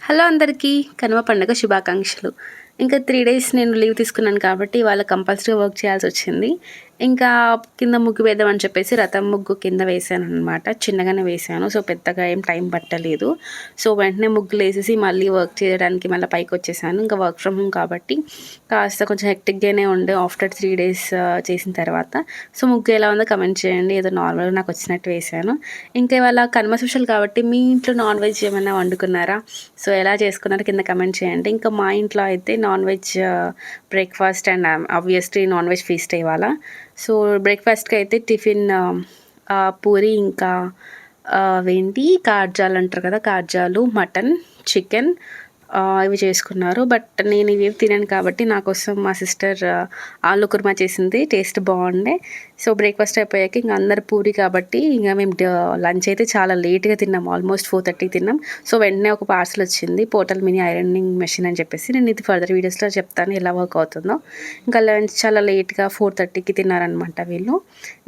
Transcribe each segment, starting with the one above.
Hello అందరికీ కనుమ పండుగ శుభాకాంక్షలు. ఇంకా 3 డేస్ నేను లీవ్ తీసుకున్నాను కాబట్టి ఇవాళ కంపల్సరీ వర్క్ చేయాల్సొచ్చింది. ఇంకా కింద ముగ్గు వేద్దామని చెప్పేసి రథం ముగ్గు కింద వేశాననమాట. చిన్నగానే వేశాను. సో, పెద్దగా ఏం టైం పట్టలేదు. సో, వెంటనే ముగ్గులేసేసి మళ్ళీ వర్క్ చేయడానికి మళ్ళీ పైకొచ్చేసాను. ఇంకా వర్క్ ఫ్రమ్ హోమ్ కాబట్టి కాస్త కొంచెం హెక్టిక్‌గానే ఉండే ఆఫ్టర్ 3 డేస్ చేసిన తర్వాత. సో, ముగ్గు ఎలా ఉందో కమెంట్ చేయండి. ఏదో నార్మల్‌గా నాకొచ్చినట్టు వేశాను. ఇంకా ఇవాళ కనుమ స్పెషల్ కాబట్టి మీ ఇంట్లో నాన్ వెజ్ ఏమైనా వండుకున్నారా? సో, ఎలా చేసుకున్నారో కింద కమెంట్ చేయండి. ఇంకా మా ఇంట్లో అయితే non veg breakfast and obviously non veg feast ఇవాళ. సో, బ్రేక్‌ఫాస్ట్‌కి అయితే టిఫిన్ పూరి ఇంకా అవేంటి కాడ్జాలు అంటారు కదా! కాడ్జాలు, మటన్, చికెన్ ఇవి చేసుకున్నారు. బట్ నేను ఇవేవి తినను కాబట్టి నా కోసం మా సిస్టర్ ఆలు కుర్మా చేసింది. టేస్ట్ బాగుండే. సో, బ్రేక్‌ఫాస్ట్ అయిపోయాక ఇంక అందరు పూరి కాబట్టి ఇంక మేము లంచ్ అయితే చాలా లేట్‌గా తిన్నాం. ఆల్మోస్ట్ 4:30కి తిన్నాం. సో, వెంటనే ఒక పార్సల్ వచ్చింది. పోర్టల్ మినీ ఐరనింగ్ మెషిన్ అని చెప్పేసి. నేను ఇది ఫర్దర్ వీడియోస్‌లో చెప్తాను ఎలా వర్క్ అవుతుందో. ఇంకా లంచ్ చాలా లేట్‌గా 4:30కి తిన్నారనమాట వీళ్ళు.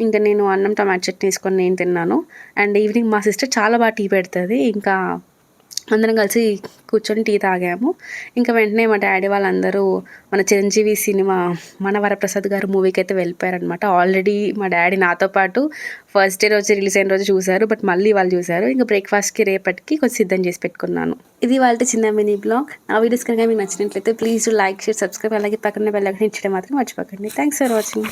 ఇంకా నేను అన్నం టమాటా చట్నీ వేసుకొని నేను తిన్నాను. అండ్ ఈవినింగ్ మా సిస్టర్ చాలా బాగా టీ పెడుతది. ఇంకా అందరం కలిసి కూర్చొని టీ తాగాము. ఇంకా వెంటనే మా డ్యాడీ వాళ్ళందరూ మన చిరంజీవి సినిమా 'మన వరప్రసాద్' గారు మూవీకైతే వెళ్ళిపోయారనమాట. ఆల్రెడీ మా డ్యాడీ నాతో పాటు ఫస్ట్ డే రోజు రిలీజ్ అయిన రోజు చూసారు. బట్ మళ్ళీ వాళ్ళు చూసారు. ఇంక బ్రేక్‌ఫాస్ట్‌కి రేపటికి కొంచెం సిద్ధం చేసి పెట్టుకున్నాను. ఇది ఇవాల్టి చిన్న మినీ బ్లాగ్. నా వీడియోస్ కనుక మీకు నచ్చినట్లయితే please do like, share, subscribe అలాగే పక్కన బెల్ ఐకాన్ ఇచ్చడం మాత్రం మర్చిపోకండి. Thanks for watching.